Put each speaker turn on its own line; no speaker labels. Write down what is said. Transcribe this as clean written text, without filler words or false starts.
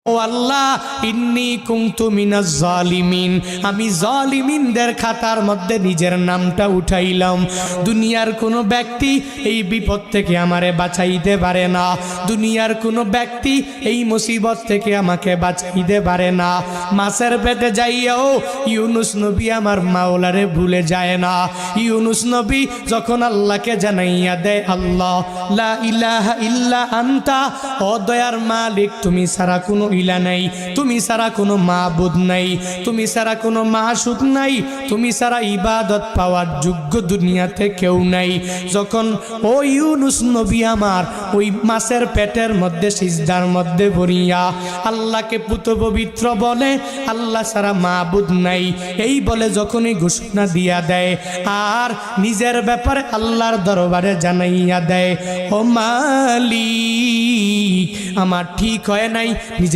ও আল্লাহ, ইন্নী কুনতু মিনাজ জালিমিন, আমি জালিমিনদের খাতার মধ্যে নিজের নামটা উঠাইলাম। দুনিয়ার কোনো ব্যক্তি এই বিপদ থেকে আমারে বাঁচাইতে পারে না, দুনিয়ার কোনো ব্যক্তি এই মুসিবত থেকে আমাকে বাঁচাইতে পারে না। মাছের পেটে যাইয়াও ইউনুস নবী আমার মাওলারে ভুলে যায় না। ইউনুস নবী যখন আল্লাহকে জানাইয়া দেয়, আল্লাহ লা ইলাহা ইল্লা আনতা, ও দয়ার মালিক তুমি ছাড়া কোনো ইলা নাই, তুমি ছাড়া কোনো মাবুদ নাই, তুমি ছাড়া কোনো মাসুক নাই, তুমি ছাড়া ইবাদত পাওয়ার যোগ্য দুনিয়াতে কেউ নাই। যখন ও ইউনুস নবী আমার ওই মাছের পেটের মধ্যে সিজদার মধ্যে পড়িয়া আল্লাহকে পুত পবিত্র বলে, আল্লাহ ছাড়া মাবুদ নাই এই বলে যখনই ঘোষণা দিয়া দেয় আর নিজের ব্যাপারে আল্লাহর দরবারে জানাইয়া দেয়, ও মালিক আমার ঠিক হয় নাই, নিজের